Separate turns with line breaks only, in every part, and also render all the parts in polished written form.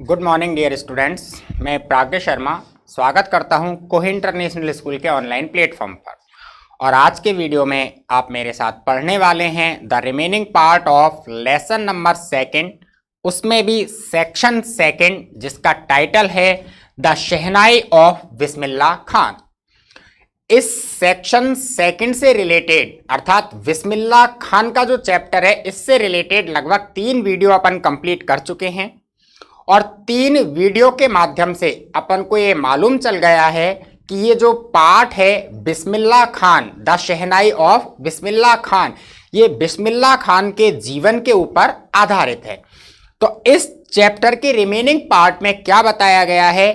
Good morning dear students, मैं प्राग्ञ शर्मा स्वागत करता हूं कोही इंटरनेशनल स्कूल के ऑनलाइन प्लेटफॉर्म पर। और आज के वीडियो में आप मेरे साथ पढ़ने वाले हैं the remaining part of lesson number second, उसमें भी सेक्शन सेकंड, जिसका टाइटल है the shehnai of Bismillah Khan. इस सेक्शन सेकंड से रिलेटेड अर्थात बिस्मिल्लाह खान का जो चैप्टर है, इससे रिलेटेड लगभग 3 वीडियो अपन कंप्लीट कर चुके हैं और 3 वीडियो के माध्यम से अपन को ये मालूम चल गया है कि ये जो पार्ट है Bismillah Khan, the shehnai of Bismillah Khan, ये बिस्मिल्लाह खान के जीवन के ऊपर आधारित है। तो इस चैप्टर के रिमेनिंग पार्ट में क्या बताया गया है,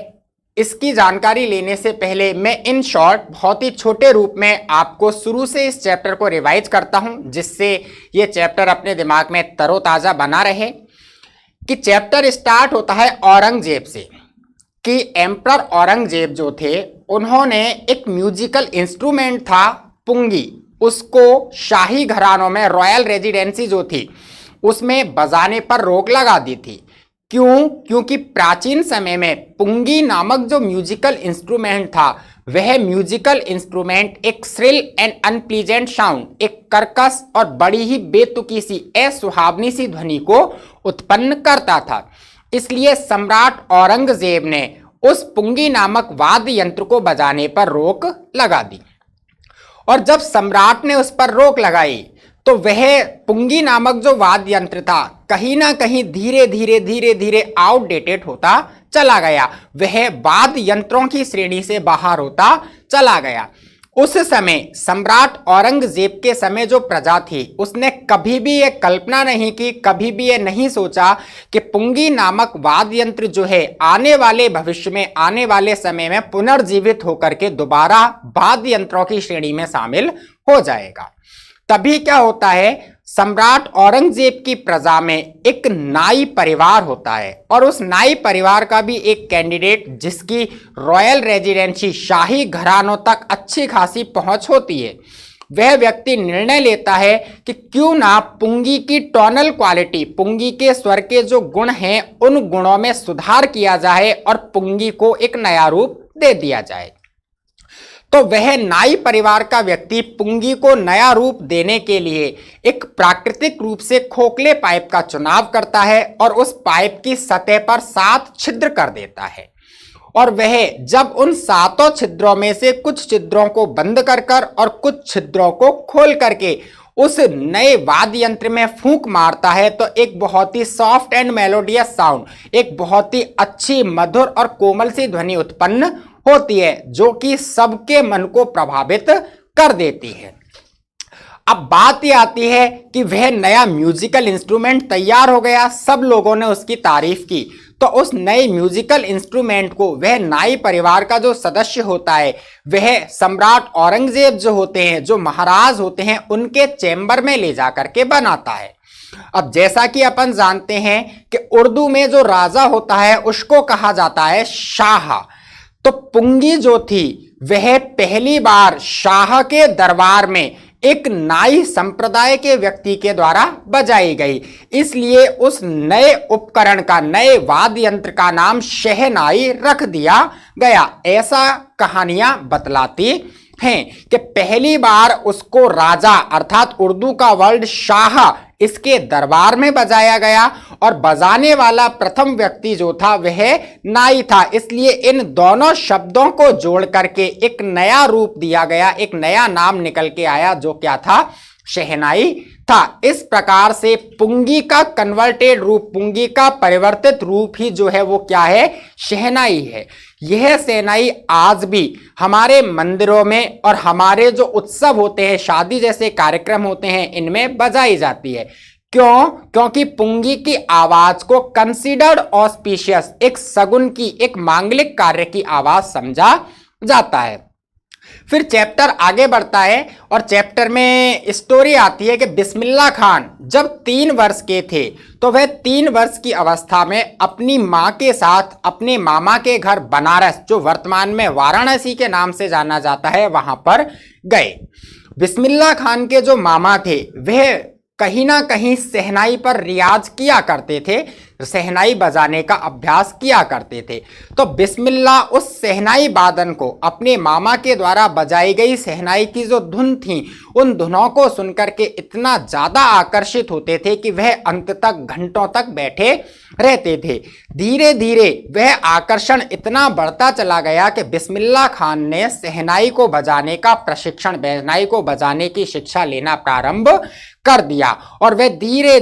इसकी जानकारी लेने से पहले मैं इन शॉर्ट बहुत ही छोटे रूप में आपको शुरू से इस चैप्टर को रिवाइज करता हूं, जिससे ये चैप्टर अपने दिमाग में तरोताजा बना रहे। कि चैप्टर स्टार्ट होता है औरंगजेब से, कि एम्परर औरंगजेब जो थे उन्होंने एक म्यूजिकल इंस्ट्रूमेंट था पुंगी, उसको शाही घरानों में रॉयल रेजिडेंसी जो थी उसमें बजाने पर रोक लगा दी थी। क्यों? क्योंकि प्राचीन समय में पुंगी नामक जो म्यूजिकल इंस्ट्रूमेंट था, वह म्यूजिकल इंस्ट्रूमेंट एक श्रिल एंड अनप्लीजेंट साउंड, एक कर्कश और बड़ी ही बेतुकी सी असुहावनी सी ध्वनि को उत्पन्न करता था। इसलिए सम्राट औरंगजेब ने उस पुंगी नामक वाद्य यंत्र को बजाने पर रोक लगा दी। और जब सम्राट ने उस पर रोक लगाई तो वह पुंगी नामक जो वाद्य यंत्र था कहीं ना कहीं धीरे धीरे आउटडेटेड होता चला गया, वह वाद्य यंत्रों की श्रेणी से बाहर होता चला गया। उस समय सम्राट औरंगजेब के समय जो प्रजा थी उसने कभी भी यह कल्पना नहीं की, कभी भी यह नहीं सोचा कि पुंगी नामक वाद्य यंत्र जो है आने वाले भविष्य में, आने वाले समय में पुनर्जीवित होकर के दोबारा वाद्य यंत्रों की श्रेणी में शामिल हो जाएगा। तभी क्या होता है, सम्राट औरंगजेब की प्रजा में एक नाई परिवार होता है और उस नाई परिवार का भी एक कैंडिडेट, जिसकी रॉयल रेजिडेंसी शाही घरानों तक अच्छी खासी पहुंच होती है, वह व्यक्ति निर्णय लेता है कि क्यों ना पुंगी की टोनल क्वालिटी, पुंगी के स्वर के जो गुण हैं उन गुणों में सुधार किया जाए और पुंगी को एक नया रूप दे दिया जाए। तो वह नाई परिवार का व्यक्ति पुंगी को नया रूप देने के लिए एक प्राकृतिक रूप से खोखले पाइप का चुनाव करता है और उस पाइप की सतह पर 7 छिद्र कर देता है। और वह जब उन 7 छिद्रों में से कुछ छिद्रों को बंद कर और कुछ छिद्रों को खोल करके उस नए वाद्य यंत्र में फूंक मारता है तो एक बहुत ही सॉफ्ट एंड मेलोडियस साउंड, एक बहुत ही अच्छी मधुर और कोमल सी ध्वनि उत्पन्न होती है, जो कि सबके मन को प्रभावित कर देती है। अब बात यह आती है कि वह नया म्यूजिकल इंस्ट्रूमेंट तैयार हो गया, सब लोगों ने उसकी तारीफ की। तो उस नए म्यूजिकल इंस्ट्रूमेंट को वह नाई परिवार का जो सदस्य होता है, वह सम्राट औरंगजेब जो होते हैं, जो महाराज होते हैं, उनके चैम्बर में ले जाकर के बनाता है। अब जैसा कि अपन जानते हैं कि उर्दू में जो राजा होता है उसको कहा जाता है शाह। तो पुंगी जो थी वह पहली बार शाह के दरबार में एक नाई संप्रदाय के व्यक्ति के द्वारा बजाई गई, इसलिए उस नए उपकरण का, नए वाद्य यंत्र का नाम शहनाई रख दिया गया। ऐसा कहानियां बतलाती हैं कि पहली बार उसको राजा अर्थात उर्दू का वर्ड शाह इसके दरबार में बजाया गया और बजाने वाला प्रथम व्यक्ति जो था वह नाई था। इसलिए इन दोनों शब्दों को जोड़ करके एक नया रूप दिया गया, एक नया नाम निकल के आया, जो क्या था, शहनाई था। इस प्रकार से पुंगी का कन्वर्टेड रूप, पुंगी का परिवर्तित रूप ही जो है वो क्या है, शहनाई है। यह शहनाई आज भी हमारे मंदिरों में और हमारे जो उत्सव होते हैं, शादी जैसे कार्यक्रम होते हैं, इनमें बजाई जाती है। क्यों? क्योंकि पुंगी की आवाज को कंसीडर्ड ऑस्पिशियस, एक सगुन की, एक मांगलिक कार्य की आवाज समझा जाता है। फिर चैप्टर आगे बढ़ता है और चैप्टर में स्टोरी आती है कि बिस्मिल्लाह खान जब 3 वर्ष के थे तो वह 3 वर्ष की अवस्था में अपनी मां के साथ अपने मामा के घर बनारस, जो वर्तमान में वाराणसी के नाम से जाना जाता है, वहां पर गए। बिस्मिल्लाह खान के जो मामा थे वह कहीं ना कहीं शहनाई पर रियाज किया करते थे। शहनाई बजाने का अभ्यास किया करते थे। तो बिस्मिल्लाह उस शहनाई वादन को, अपने मामा के द्वारा बजाई गई शहनाई की जो धुन थी, उन धुनों को सुनकर के इतना ज्यादा आकर्षित होते थे कि वह अंत तक घंटों तक बैठे रहते थे। धीरे धीरे वह आकर्षण इतना बढ़ता चला गया कि बिस्मिल्लाह खान ने शहनाई को बजाने का प्रशिक्षण, शहनाई को बजाने की शिक्षा लेना प्रारंभ कर दिया और वह धीरे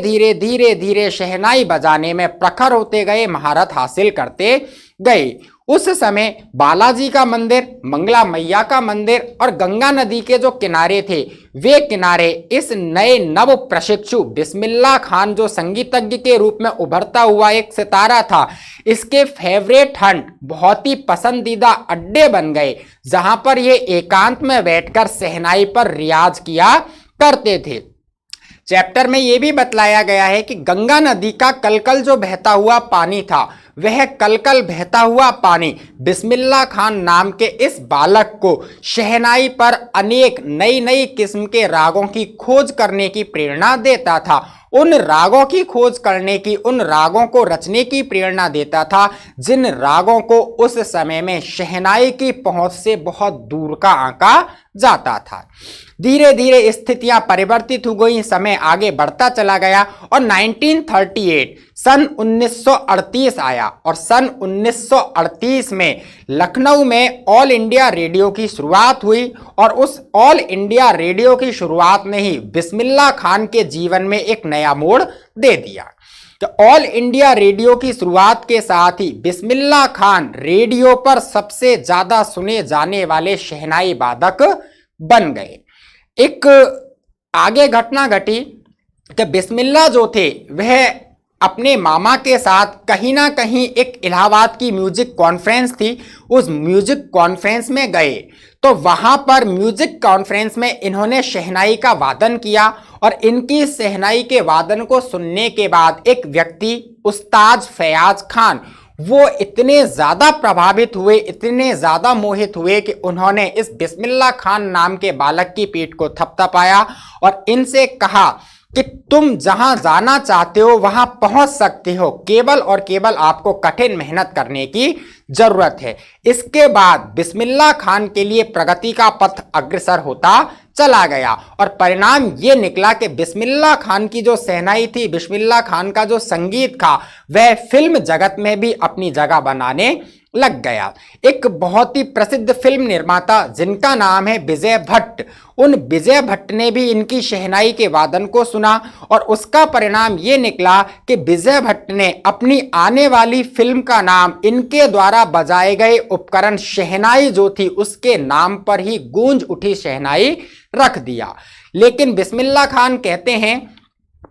धीरे शहनाई बजाने में प्रखर होते गए, महारत हासिल करते गए। उस समय बालाजी का मंदिर, मंगला मैया का मंदिर और गंगा नदी के जो किनारे थे, वे किनारे इस नए नव प्रशिक्षु बिस्मिल्लाह खान, जो संगीतज्ञ के रूप में उभरता हुआ एक सितारा था, इसके फेवरेट हंट, बहुत ही पसंदीदा अड्डे बन गए, जहां पर ये एकांत में बैठकर शहनाई पर रियाज किया करते थे। चैप्टर में यह भी बतलाया गया है कि गंगा नदी का कलकल जो बहता हुआ पानी था, वह कलकल बहता हुआ पानी बिस्मिल्लाह खान नाम के इस बालक को शहनाई पर अनेक नई नई किस्म के रागों की खोज करने की प्रेरणा देता था। उन रागों की खोज करने की, उन रागों को रचने की प्रेरणा देता था जिन रागों को उस समय में शहनाई की पहुंच से बहुत दूर का आंका जाता था। धीरे धीरे स्थितियां परिवर्तित हो गई, समय आगे बढ़ता चला गया और 1938 सन 1938 आया और सन 1938 में लखनऊ में ऑल इंडिया रेडियो की शुरुआत हुई और उस ऑल इंडिया रेडियो की शुरुआत ने ही बिस्मिल्लाह खान के जीवन में एक नया मोड़ दे दिया। तो ऑल इंडिया रेडियो की शुरुआत के साथ ही बिस्मिल्लाह खान रेडियो पर सबसे ज्यादा सुने जाने वाले शहनाई वादक बन गए। एक आगे घटना घटी कि बिस्मिल्लाह जो थे वह अपने मामा के साथ कहीं ना कहीं एक इलाहाबाद की म्यूजिक कॉन्फ्रेंस थी, उस म्यूजिक कॉन्फ्रेंस में गए। तो वहां पर म्यूजिक कॉन्फ्रेंस में इन्होंने शहनाई का वादन किया और इनकी शहनाई के वादन को सुनने के बाद एक व्यक्ति, उस्ताद फयाज खान, वो इतने ज्यादा प्रभावित हुए, इतने ज्यादा मोहित हुए कि उन्होंने इस बिस्मिल्लाह खान नाम के बालक की पीठ को थपथपाया और इनसे कहा कि तुम जहां जाना चाहते हो वहां पहुंच सकते हो, केवल और केवल आपको कठिन मेहनत करने की जरूरत है। इसके बाद बिस्मिल्लाह खान के लिए प्रगति का पथ अग्रसर होता चला गया और परिणाम ये निकला कि बिस्मिल्लाह खान की जो शहनाई थी, बिस्मिल्लाह खान का जो संगीत था, वह फिल्म जगत में भी अपनी जगह बनाने लग गया। एक बहुत ही प्रसिद्ध फिल्म निर्माता जिनका नाम है विजय भट्ट, उन विजय भट्ट ने भी इनकी शहनाई के वादन को सुना और उसका परिणाम ये निकला कि विजय भट्ट ने अपनी आने वाली फिल्म का नाम इनके द्वारा बजाए गए उपकरण शहनाई जो थी उसके नाम पर ही गूंज उठी शहनाई रख दिया। लेकिन बिस्मिल्लाह खान कहते हैं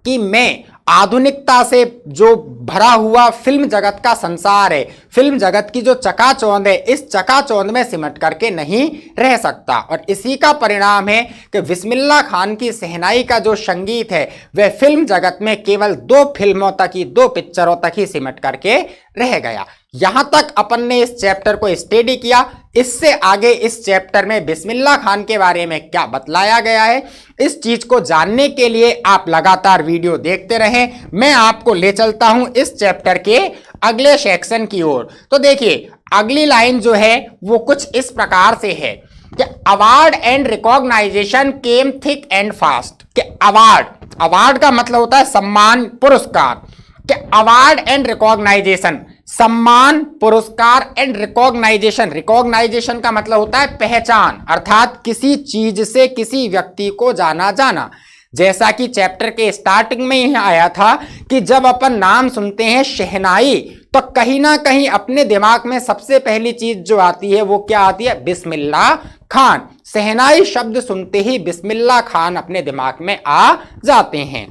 कि मैं आधुनिकता से जो भरा हुआ फिल्म जगत का संसार है, फिल्म जगत की जो चकाचौंध है, इस चकाचौंध में सिमट करके नहीं रह सकता और इसी का परिणाम है कि बिस्मिल्लाह खान की शहनाई का जो संगीत है वह फिल्म जगत में केवल 2 फिल्मों तक ही, 2 पिक्चरों तक ही सिमट करके रह गया। यहां तक अपन ने इस चैप्टर को स्टडी किया। इससे आगे इस चैप्टर में बिस्मिल्लाह खान के बारे में क्या बतलाया गया है, इस चीज को जानने के लिए आप लगातार वीडियो देखते रहें। मैं आपको ले चलता हूं इस चैप्टर के अगले सेक्शन की ओर। तो देखिए, अगली लाइन जो है वो कुछ इस प्रकार से है कि award and recognition came thick and fast. कि अवार्ड का मतलब होता है सम्मान, पुरस्कार। कि अवार्ड एंड रिकॉग्नाइजेशन, सम्मान, पुरस्कार एंड रिकॉग्नाइजेशन का मतलब होता है पहचान, अर्थात किसी चीज से किसी व्यक्ति को जाना जाना। जैसा कि चैप्टर के स्टार्टिंग में ही आया था कि जब अपन नाम सुनते हैं शहनाई, तो कहीं ना कहीं अपने दिमाग में सबसे पहली चीज जो आती है वो क्या आती है? बिस्मिल्लाह खान। शहनाई शब्द सुनते ही बिस्मिल्लाह खान अपने दिमाग में आ जाते हैं।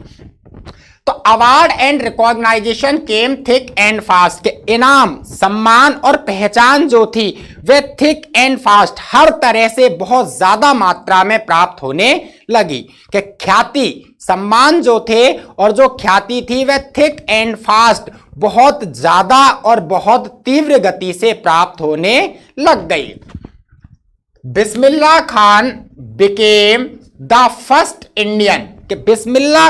तो award and recognition came thick and fast. के इनाम, सम्मान और पहचान जो थी वे थिक एंड फास्ट, हर तरह से बहुत ज्यादा मात्रा में प्राप्त होने लगी। कि ख्याति, सम्मान जो थे और जो ख्याति थी वह थिक एंड फास्ट, बहुत ज्यादा और बहुत तीव्र गति से प्राप्त होने लग गई। Bismillah Khan became the first Indian. कि बिस्मिल्लाह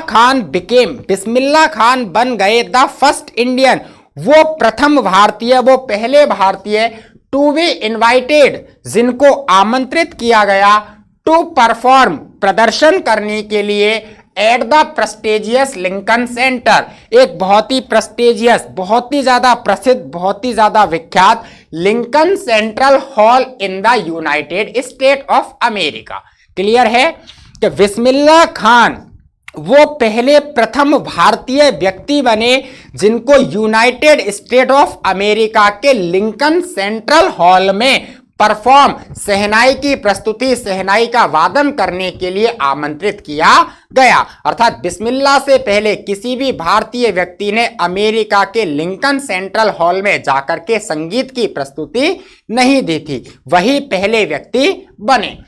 खान बन गए द फर्स्ट इंडियन, वो प्रथम भारतीय, वो पहले भारतीय, टू बी इनवाइटेड, जिनको आमंत्रित किया गया, टू परफॉर्म, प्रदर्शन करने के लिए, at the prestigious Lincoln centre, एक बहुत ही प्रेस्टिजियस, बहुत ही ज्यादा प्रसिद्ध, बहुत ही ज्यादा विख्यात Lincoln central hall in the United state of America. Clear है कि बिस्मिल्लाह खान वो पहले प्रथम भारतीय व्यक्ति बने जिनको यूनाइटेड स्टेट ऑफ अमेरिका के लिंकन सेंट्रल हॉल में परफॉर्म, शहनाई की प्रस्तुति, शहनाई का वादन करने के लिए आमंत्रित किया गया। अर्थात बिस्मिल्लाह से पहले किसी भी भारतीय व्यक्ति ने अमेरिका के लिंकन सेंट्रल हॉल में जाकर के संगीत की प्रस्तुति नहीं दी थी, वही पहले व्यक्ति बने।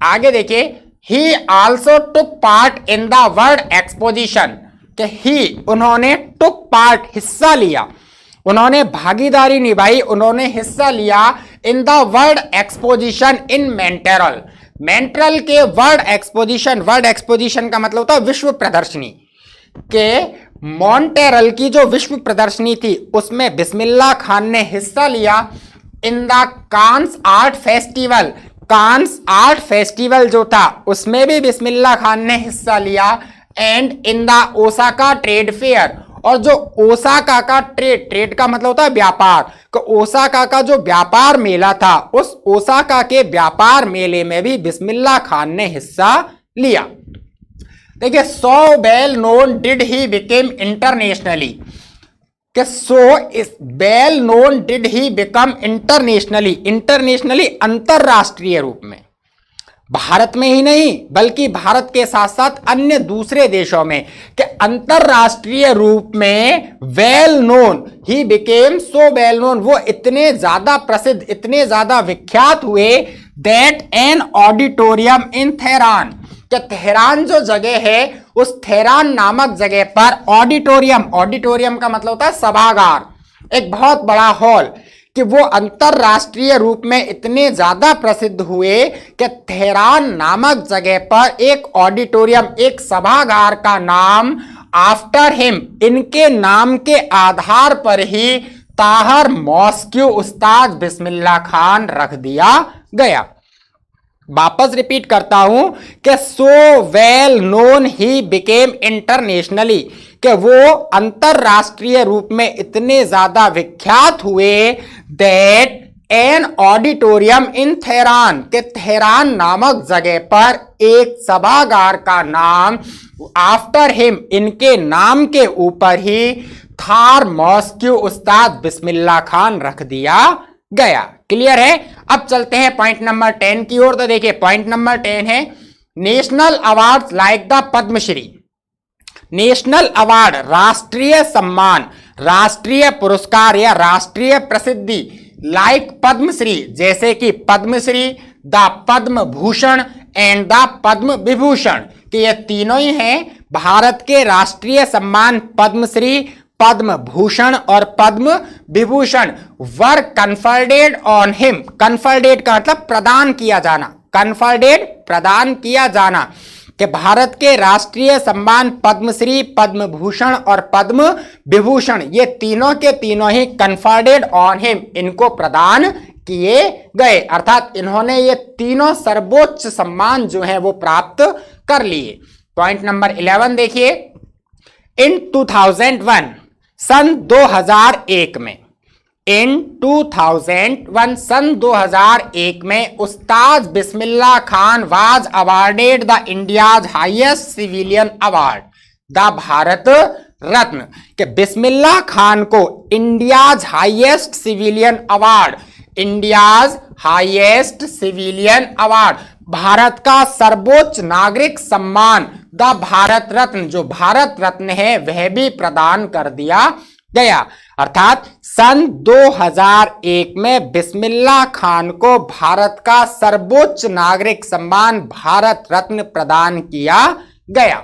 आगे देखिए, ही also took part in the world exposition, कि ही, उन्होंने, टुक पार्ट, हिस्सा लिया, उन्होंने भागीदारी निभाई, उन्होंने हिस्सा लिया in the world exposition in Montreal, Montreal के वर्ल्ड एक्सपोजिशन का मतलब होता है विश्व प्रदर्शनी, के मॉन्ट्रियल की जो विश्व प्रदर्शनी थी उसमें बिस्मिल्लाह खान ने हिस्सा लिया। In the Cannes art festival, Cannes art festival जो था उसमें भी बिस्मिल्लाह खान ने हिस्सा लिया। And in the Osaka trade fair, और जो ओसाका का ट्रेड का मतलब होता है व्यापार, तो ओसाका का जो व्यापार मेला था उस ओसाका के व्यापार मेले में भी बिस्मिल्लाह खान ने हिस्सा लिया। देखिए, so well known did he became internationally, कि सो इस well known did he become internationally अंतरराष्ट्रीय रूप में, भारत में ही नहीं बल्कि भारत के साथ साथ अन्य दूसरे देशों में, कि अंतरराष्ट्रीय रूप में well known, he became so well known, वो इतने ज्यादा प्रसिद्ध, इतने ज्यादा विख्यात हुए, that an auditorium in Tehran, कि तेहरान जो जगह है उस तेहरान नामक जगह पर ऑडिटोरियम का मतलब होता है सभागार, एक बहुत बड़ा हॉल, कि वो अंतरराष्ट्रीय रूप में इतने ज्यादा प्रसिद्ध हुए कि तेहरान नामक जगह पर एक ऑडिटोरियम, एक सभागार का नाम आफ्टर हिम, इनके नाम के आधार पर ही ताहर मॉस्क्यू उस्ताद बिस्मिल्लाह खान रख दिया गया। वापस रिपीट करता हूं कि so well known he became internationally, कि वो अंतरराष्ट्रीय रूप में इतने ज्यादा विख्यात हुए, that an auditorium in Tehran, के तेहरान नामक जगह पर एक सभागार का नाम आफ्टर हिम, इनके नाम के ऊपर ही थार मॉस्क्यू उस्ताद बिस्मिल्लाह खान रख दिया गया। क्लियर है? अब चलते हैं पॉइंट नंबर 10 की ओर। तो देखिए, पॉइंट नंबर 10 है national awards like the Padmashri, national award, राष्ट्रीय सम्मान, राष्ट्रीय पुरस्कार या राष्ट्रीय प्रसिद्धि, लाइक पद्मश्री, जैसे कि Padmashri, the Padma Bhushan and the Padma Vibhushan, कि ये तीनों ही हैं भारत के राष्ट्रीय सम्मान, पद्मश्री, पद्म भूषण और पद्म विभूषण, वर कन्फर्डेड ऑन हिम, कन्फर्डेड का मतलब प्रदान किया जाना, कन्फर्डेड प्रदान किया जाना, कि भारत के राष्ट्रीय सम्मान पद्मश्री, पद्म भूषण और पद्म विभूषण, ये तीनों के तीनों ही कन्फर्डेड ऑन हिम, इनको प्रदान किए गए, अर्थात इन्होंने ये तीनों सर्वोच्च सम्मान जो है वो प्राप्त कर लिए। पॉइंट नंबर 11 देखिए, इन 2001, सन 2001 में, इन 2001, सन 2001 में Ustad Bismillah Khan was awarded the India's highest civilian award, the Bharat Ratna, कि बिस्मिल्लाह खान को India's highest civilian award, India's highest civilian award, Bharat का सर्वोच्च नागरिक सम्मान, द भारत रत्न, जो भारत रत्न है वह भी प्रदान कर दिया गया। अर्थात सन 2001 में बिस्मिल्लाह खान को भारत का सर्वोच्च नागरिक सम्मान भारत रत्न प्रदान किया गया।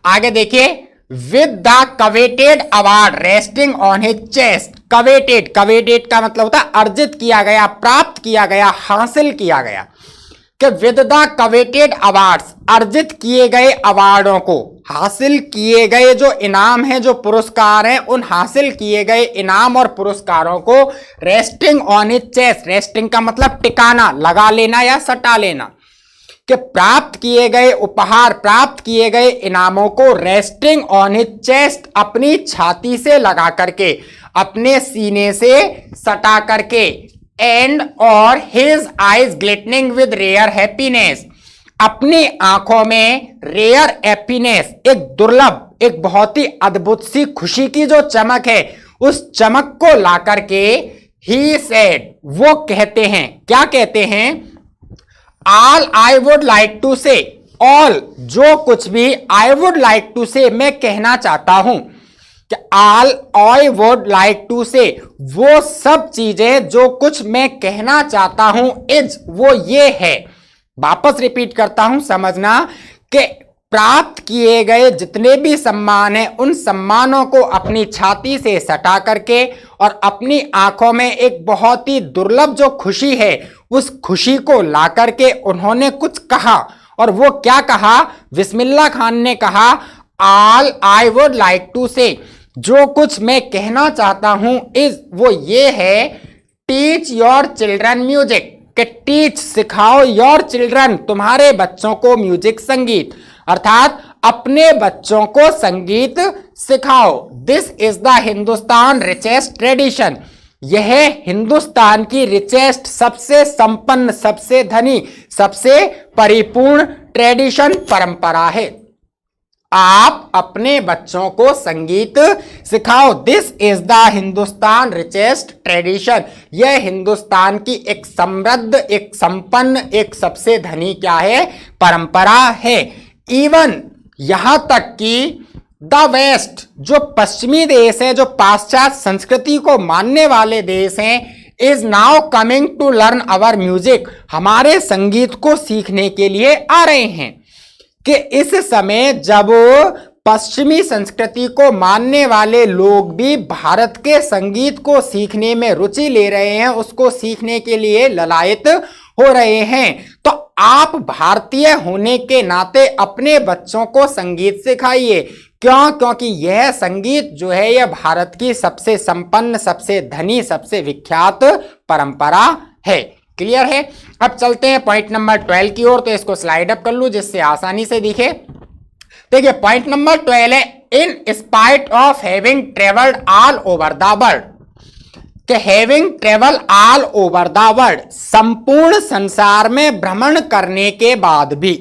आगे देखिए, with the coveted award resting on his chest, coveted, coveted का मतलब होता है अर्जित किया गया, प्राप्त किया गया, हासिल किया गया, कि विद द कवेटेड अवार्ड्स, अर्जित किए गए अवार्डों को, हासिल किए गए जो इनाम हैं, जो पुरस्कार हैं, उन हासिल किए गए इनाम और पुरस्कारों को resting on his chest, resting का मतलब टिकाना, लगा लेना या सटा लेना, कि प्राप्त किए गए उपहार, प्राप्त किए गए इनामों को रेस्टिंग ऑन हिज चेस्ट, अपनी छाती से लगा करके, अपने सीने से सटा करके, एंड और his eyes glistening with rare happiness, अपनी आंखों में रेयर हैप्पीनेस, एक दुर्लभ, एक बहुत ही अद्भुत सी खुशी की जो चमक है, उस चमक को ला करके ही सेड, वो कहते हैं, क्या कहते हैं, all I would like to say, all जो कुछ भी, आई वुड लाइक टू से मैं कहना चाहता हूं, कि all I would like to say, वो सब चीजें जो कुछ मैं कहना चाहता हूं, इज वो ये है, वापस रिपीट करता हूं समझना, कि प्राप्त किए गए जितने भी सम्मान हैं, उन सम्मानों को अपनी छाती से सटा करके और अपनी आंखों में एक बहुत ही दुर्लभ जो खुशी है, उस खुशी को ला करके उन्होंने कुछ कहा, और वो क्या कहा, बिस्मिल्लाह खान ने कहा, all I would like to say, जो कुछ मैं कहना चाहता हूं इज वो ये है, टीच योर चिल्ड्रन म्यूजिक, कि टीच सिखाओ योर चिल्ड्रन, तुम्हारे बच्चों को म्यूजिक संगीत, अर्थात अपने बच्चों को संगीत सिखाओ। This is the Hindustan richest tradition, यह हिंदुस्तान की रिचेस्ट, सबसे संपन्न, सबसे धनी, सबसे परिपूर्ण ट्रेडिशन, परंपरा है। आप अपने बच्चों को संगीत सिखाओ। This is the Hindustan richest tradition, यह हिंदुस्तान की एक समृद्ध, एक संपन्न, एक सबसे धनी क्या है, परंपरा है। इवन यहां तक कि द वेस्ट, जो पश्चिमी देश है, जो पाश्चात्य संस्कृति को मानने वाले देश हैं, is now coming to learn our music, हमारे संगीत को सीखने के लिए आ रहे हैं। कि इस समय जब पश्चिमी संस्कृति को मानने वाले लोग भी भारत के संगीत को सीखने में रुचि ले रहे हैं, उसको सीखने के लिए ललायत हो रहे हैं, तो आप भारतीय होने के नाते अपने बच्चों को संगीत सिखाइए। क्यों? क्योंकि यह संगीत जो है, यह भारत की सबसे संपन्न, सबसे धनी, सबसे विख्यात परंपरा है। क्लियर है? अब चलते हैं पॉइंट नंबर 12 की ओर, तो इसको स्लाइड अप कर लूं जिससे आसानी से दिखे। देखिए पॉइंट नंबर 12 है, in spite of having travelled all over the world, कि having travel all over the world, संपूर्ण संसार में भ्रमण करने के बाद भी,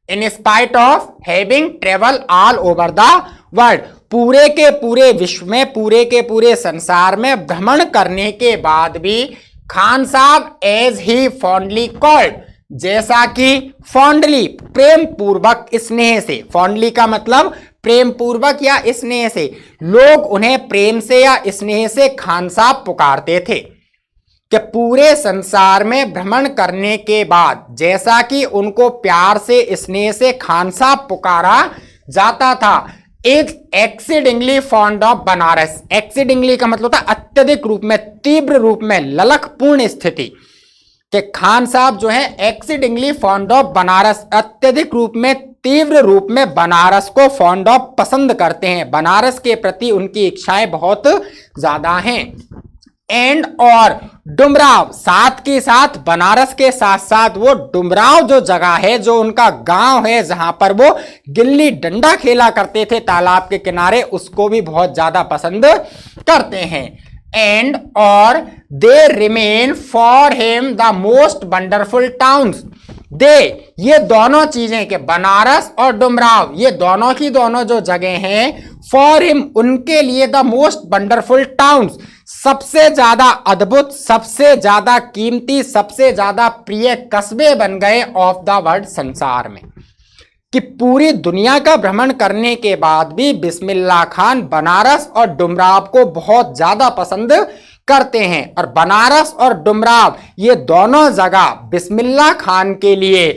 in spite of having travel all over the world, पूरे के पूरे विश्व में, पूरे के पूरे संसार में भ्रमण करने के बाद भी, खान साहब एज ही फॉन्डली कॉल्ड, जैसा कि फॉन्डली, प्रेम पूर्वक, स्नेह से, फॉन्डली का मतलब प्रेम पूर्वक या स्नेह से, लोग उन्हें प्रेम से या स्नेह से खान साहब पुकारते थे। कि पूरे संसार में भ्रमण करने के बाद जैसा कि उनको प्यार से, स्नेह से खान साहब पुकारा जाता था, is exceedingly fond of Banaras, exceedingly का मतलब होता है अत्यधिक रूप में, तीव्र रूप में, ललकपूर्ण स्थिति, कि खान साहब जो है एक्सीडिंगली फॉन्ड ऑफ बनारस, अत्यधिक रूप में, तीव्र रूप में बनारस को फॉन्ड ऑफ पसंद करते हैं, बनारस के प्रति उनकी इच्छाएं बहुत ज्यादा हैं। एंड और डुमराव, साथ के साथ, बनारस के साथ साथ वो डुमराव जो जगह है, जो उनका गांव है जहां पर वो गिल्ली डंडा खेला करते थे तालाब के किनारे, उसको भी बहुत ज्यादा पसंद करते हैं। एंड और they remain for him the most wonderful towns, they, ये दोनों चीजें, के बनारस और डुमराव, ये दोनों की दोनों जो जगह हैं, फॉर हिम, उनके लिए, द मोस्ट वंडरफुल टाउन्स, सबसे ज्यादा अद्भुत, सबसे ज्यादा कीमती, सबसे ज्यादा प्रिय कस्बे बन गए ऑफ द वर्ल्ड, संसार में। कि पूरी दुनिया का भ्रमण करने के बाद भी बिस्मिल्लाह खान बनारस और डुमराव को बहुत ज्यादा पसंद करते हैं, और बनारस और डुमराव ये दोनों जगह बिस्मिल्लाह खान के लिए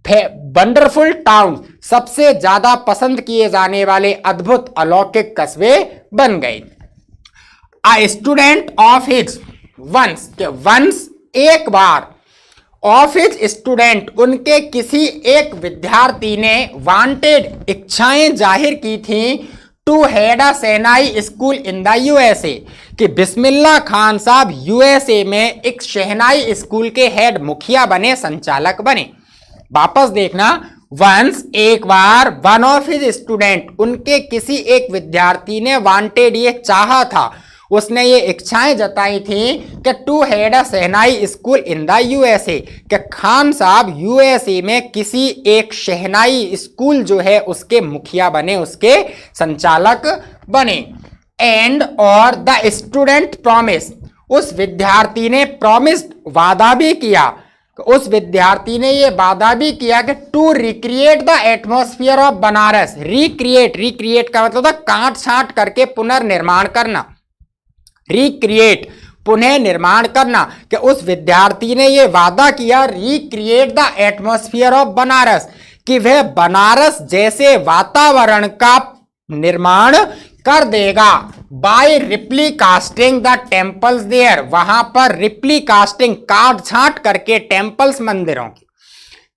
वंडरफुल टाउन, सबसे ज्यादा पसंद किए जाने वाले अद्भुत अलौकिक कस्बे बन गए। A student of his, once, एक बार, ऑफ हिज स्टूडेंट, उनके किसी एक विद्यार्थी ने वांटेड, इच्छाएं जाहिर की थी, to head a shehnai school in the USA, कि बिस्मिल्लाह खान साहब यूएसए में एक शहनाई स्कूल के हेड, मुखिया बने, संचालक बने। वापस देखना, वंस, एक बार, वन ऑफ हिज स्टूडेंट, उनके किसी एक विद्यार्थी ने वांटेड, ये चाहा था, उसने ये इच्छाएं जताई थी कि to head a shehnai school in the USA, कि खान साहब यूएसए में किसी एक शहनाई स्कूल जो है उसके मुखिया बने, उसके संचालक बने। एंड और द स्टूडेंट प्रॉमिस, उस विद्यार्थी ने प्रॉमिस, वादा भी किया, उस विद्यार्थी ने यह वादा भी किया कि to recreate the atmosphere of Banaras. Recreate का मतलब था काट छांट करके पुनर्निर्माण करना, रिक्रिएट, पुनः निर्माण करना, कि उस विद्यार्थी ने यह वादा किया, recreate the atmosphere of Banaras, कि वह बनारस जैसे वातावरण का निर्माण कर देगा, बाय रिप्लीकास्टिंग द टेम्पल्स देयर, वहां पर रिप्लीकास्टिंग, काट छांट करके टेम्पल्स, मंदिरों की,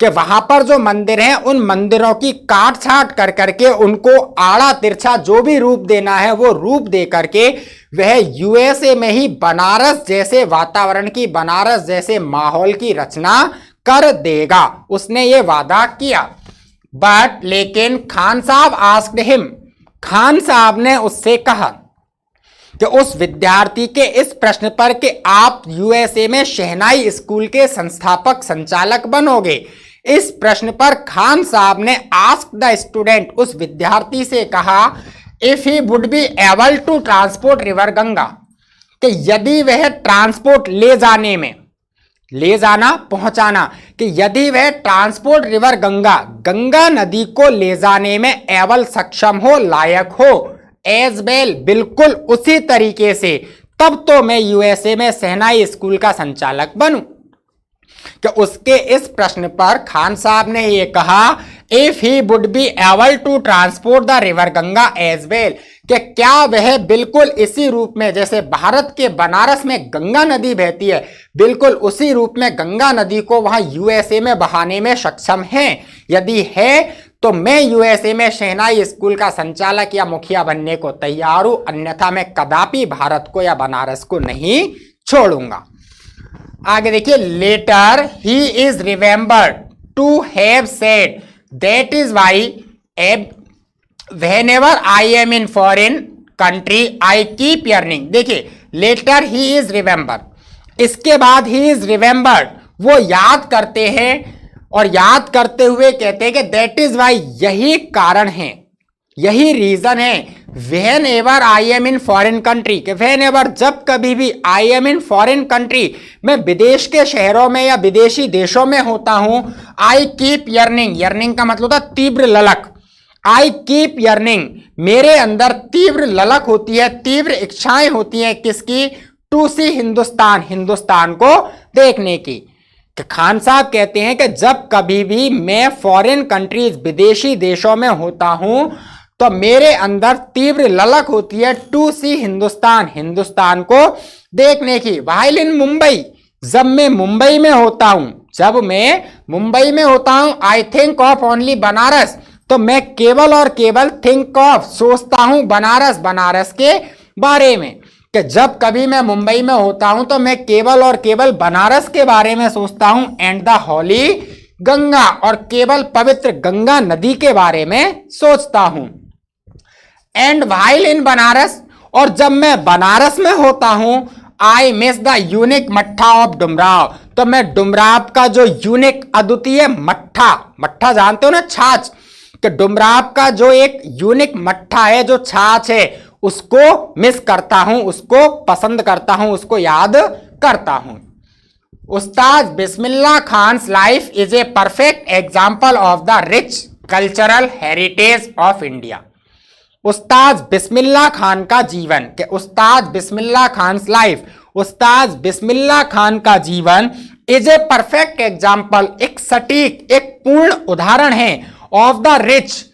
कि वहां पर जो मंदिर हैं उन मंदिरों की काट छांट कर करके उनको आड़ा तिरछा जो भी रूप देना है वो रूप दे करके वह यूएसए में ही बनारस जैसे वातावरण की, बनारस जैसे माहौल की रचना कर देगा, उसने ये वादा किया। बट लेकिन खान साहब आस्क्ड हिम, खान साहब ने उससे कहा कि उस विद्यार्थी के इस प्रश्न पर कि आप यूएसए में शहनाई स्कूल के संस्थापक, संचालक बनोगे, इस प्रश्न पर खान साहब ने आस्क द स्टूडेंट, उस विद्यार्थी से कहा, if he would be able to transport river Ganga, कि यदि वह ट्रांसपोर्ट, ले जाने में, ले जाना, पहुंचाना, कि यदि वह ट्रांसपोर्ट रिवर गंगा, गंगा नदी को ले जाने में एबल, सक्षम हो, लायक हो, एज वेल, बिल्कुल उसी तरीके से, तब तो मैं यूएसए में शहनाई स्कूल का संचालक बनूं। कि उसके इस प्रश्न पर खान साहब ने यह कहा, if he would be able to transport the river Ganga as well, कि क्या वह बिल्कुल इसी रूप में, जैसे भारत के बनारस में गंगा नदी बहती है, बिल्कुल उसी रूप में गंगा नदी को वहां यूएसए में बहाने में सक्षम है, यदि है तो मैं यूएसए में शहनाई स्कूल का संचालक या मुखिया बनने को तैयार हूं, अन्यथा मैं कदापि भारत को या बनारस को नहीं छोड़ूंगा। आगे देखिए, later he is remembered to have said that is why whenever I am in foreign country I keep earning. देखिए, लेटर ही इज रिमेंबर, इसके बाद ही इज रिमेंबर्ड, वो याद करते हैं और याद करते हुए कहते हैं कि दैट इज वाई, यही कारण है, यही रीजन है, when ever I am in foreign country, कि व्हेन एवर, जब कभी भी, आई एम इन फॉरेन कंट्री, मैं विदेश के शहरों में या विदेशी देशों में होता हूं, आई कीप यर्निंग, यर्निंग का मतलब होता तीव्र ललक, आई कीप यर्निंग, मेरे अंदर तीव्र ललक होती है, तीव्र इच्छाएं होती हैं, किसकी, टू सी हिंदुस्तान, हिंदुस्तान को देखने की। कि खान साहब कहते हैं कि जब कभी भी मैं फॉरेन कंट्रीज, विदेशी देशों में होता हूं, तो मेरे अंदर तीव्र ललक होती है टू सी हिंदुस्तान, हिंदुस्तान को देखने की। व्हाइल इन मुंबई, जब मैं मुंबई में होता हूं, जब मैं मुंबई में होता हूं, I think of only Banaras, तो मैं केवल और केवल थिंक ऑफ, सोचता हूं बनारस, बनारस के बारे में। कि जब कभी मैं मुंबई में होता हूं तो मैं केवल और केवल बनारस के बारे में सोचता हूं, एंड द होली गंगा, और केवल पवित्र गंगा नदी के बारे में सोचता हूं। एंड व्हाइल इन बनारस, और जब मैं बनारस में होता हूं, आई मिस द यूनिक मट्ठा ऑफ डुमराव, तो मैं डुमराव का जो यूनिक, अद्वितीय मट्ठा, मट्ठा जानते हो ना, छाछ, कि डुमराव का जो एक यूनिक मट्ठा है, जो छाछ है, उसको मिस करता हूं, उसको पसंद करता हूं, उसको याद करता हूं। Ustad Bismillah Khan's life is a perfect example of the rich cultural heritage of India. Ustad Bismillah Khan का जीवन, के उस्ताद बिस्मिल्लाह खान्स लाइफ, उस्ताद बिस्मिल्लाह खान का जीवन इज ए परफेक्ट एग्जाम्पल, एक सटीक, एक पूर्ण उदाहरण है, ऑफ द रिच,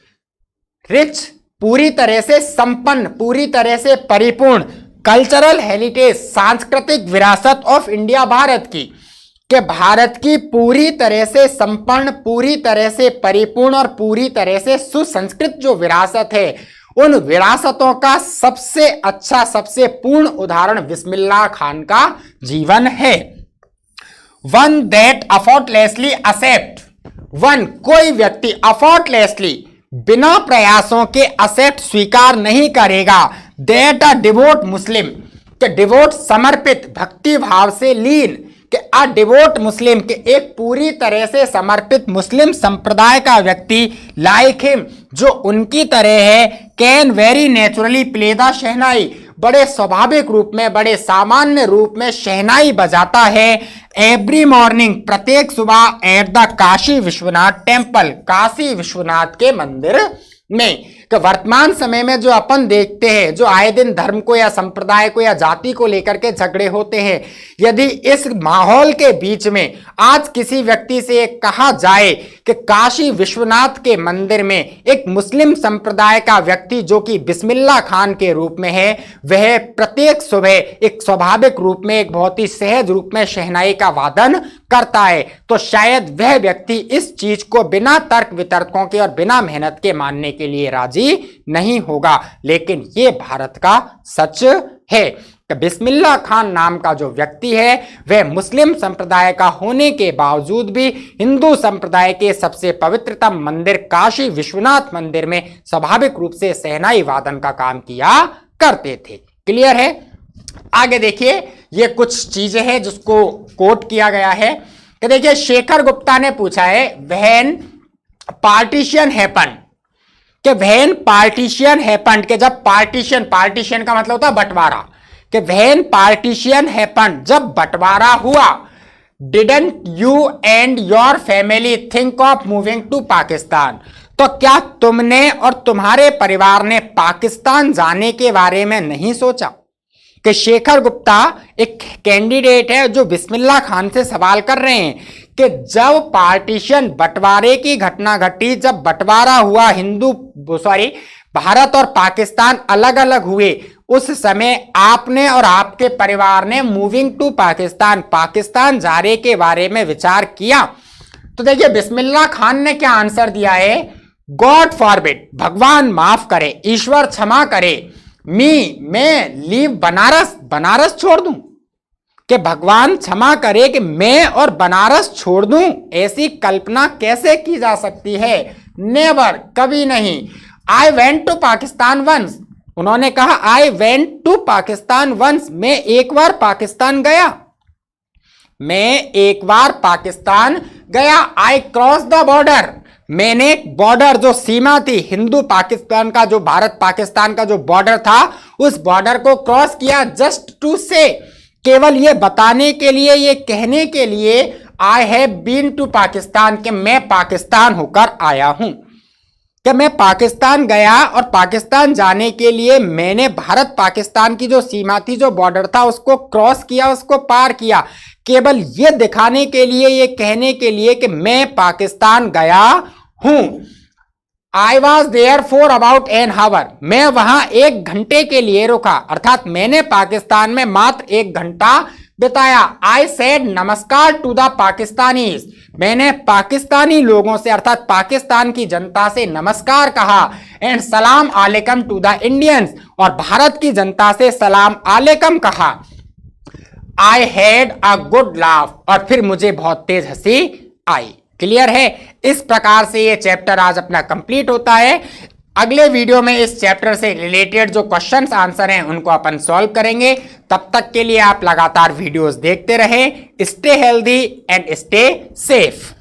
रिच पूरी तरह से संपन्न, पूरी तरह से परिपूर्ण, कल्चरल हेरिटेज, सांस्कृतिक विरासत ऑफ इंडिया, भारत की, कि भारत की पूरी तरह से संपन्न, पूरी तरह से परिपूर्ण और पूरी तरह से सुसंस्कृत जो विरासत है, उन विरासतों का सबसे अच्छा, सबसे पूर्ण उदाहरण बिस्मिल्लाह खान का जीवन है। One that effortlessly accept, one कोई व्यक्ति अफर्टलेसली बिना प्रयासों के एक्सेप्ट स्वीकार नहीं करेगा, दैट अ डिवोट मुस्लिम, के डिवोट समर्पित, भक्ति भाव से लीन, कि अ डिवोट मुस्लिम, के एक पूरी तरह से समर्पित मुस्लिम संप्रदाय का व्यक्ति, लाइक हिम, जो उनकी तरह है, can very naturally play the shehnai, बड़े स्वाभाविक रूप में, बड़े सामान्य रूप में शहनाई बजाता है, एवरी मॉर्निंग, प्रत्येक सुबह, at the Kashi Vishwanath temple, Kashi Vishwanath के मंदिर में। कि वर्तमान समय में जो अपन देखते हैं, जो आए दिन धर्म को या संप्रदाय को या जाति को लेकर के झगड़े होते हैं, यदि इस माहौल के बीच में आज किसी व्यक्ति से कहा जाए कि काशी विश्वनाथ के मंदिर में एक मुस्लिम संप्रदाय का व्यक्ति जो कि बिस्मिल्लाह खान के रूप में है, वह प्रत्येक सुबह एक स्वाभाविक रूप में, एक बहुत ही सहज रूप में शहनाई का वादन करता है, तो शायद वह व्यक्ति इस चीज को बिना तर्क वितर्कों के और बिना मेहनत के मानने के लिए राजी नहीं होगा। लेकिन यह भारत का सच है कि बिस्मिल्लाह खान नाम का जो व्यक्ति है, वह मुस्लिम संप्रदाय का होने के बावजूद भी हिंदू संप्रदाय के सबसे पवित्रतम मंदिर काशी विश्वनाथ मंदिर में स्वाभाविक रूप से शहनाई वादन का काम किया करते थे। क्लियर है? आगे देखिए, ये कुछ चीजें हैं जिसको कोट किया गया है कि देखिए, शेखर गुप्ता ने पूछा है, व्हेन पार्टीशन हैपन, कि व्हेन पार्टीशन हैपन, कि जब पार्टीशन, पार्टीशन का मतलब होता है बंटवारा, कि व्हेन पार्टीशन हैपन, जब बंटवारा हुआ, didn't you and your family think of moving to Pakistan, तो क्या तुमने और तुम्हारे परिवार ने पाकिस्तान जाने के बारे में नहीं सोचा? कि शेखर गुप्ता एक कैंडिडेट है जो बिस्मिल्लाह खान से सवाल कर रहे हैं कि जब पार्टीशन, बंटवारे की घटना घटी, जब बंटवारा हुआ, भारत और पाकिस्तान अलग अलग हुए, उस समय आपने और आपके परिवार ने मूविंग टू पाकिस्तान, पाकिस्तान जाने के बारे में विचार किया? तो देखिए, बिस्मिल्लाह खान ने क्या आंसर दिया है, गॉड फॉरबिड, भगवान माफ करे, ईश्वर क्षमा करे, मैं लीव बनारस, बनारस छोड़ दूं, कि भगवान क्षमा करे कि मैं और बनारस छोड़ दूं, ऐसी कल्पना कैसे की जा सकती है? नेवर, कभी नहीं। I went to Pakistan once, उन्होंने कहा I went to Pakistan once, मैं एक बार पाकिस्तान गया, मैं एक बार पाकिस्तान गया। आई क्रॉस द बॉर्डर, मैंने बॉर्डर, जो सीमा थी हिंदू पाकिस्तान का, जो भारत पाकिस्तान का जो बॉर्डर था, उस बॉर्डर को क्रॉस किया, जस्ट टू से, केवल ये बताने के लिए, ये कहने के लिए, I have been to Pakistan, कि मैं पाकिस्तान होकर आया हूं, कि मैं पाकिस्तान गया और पाकिस्तान जाने के लिए मैंने भारत पाकिस्तान की जो सीमा थी, जो बॉर्डर था, उसको क्रॉस किया, उसको पार किया, केवल ये दिखाने के लिए, ये कहने के लिए कि मैं पाकिस्तान गया हूं। I was there for about an hour, मैं वहां 1 घंटे के लिए रुका, अर्थात मैंने पाकिस्तान में मात्र 1 घंटा बिताया। आई सेड नमस्कार टू द पाकिस्तानीज, मैंने पाकिस्तानी लोगों से, अर्थात पाकिस्तान की जनता से नमस्कार कहा। एंड सलाम आलेकम टू द इंडियंस, और भारत की जनता से सलाम आलेकम कहा। I had a good laugh, और फिर मुझे बहुत तेज हंसी आई। क्लियर है? इस प्रकार से ये चैप्टर आज अपना कंप्लीट होता है। अगले वीडियो में इस चैप्टर से रिलेटेड जो क्वेश्चंस आंसर हैं उनको अपन सॉल्व करेंगे। तब तक के लिए आप लगातार वीडियोस देखते रहें। Stay healthy and stay safe.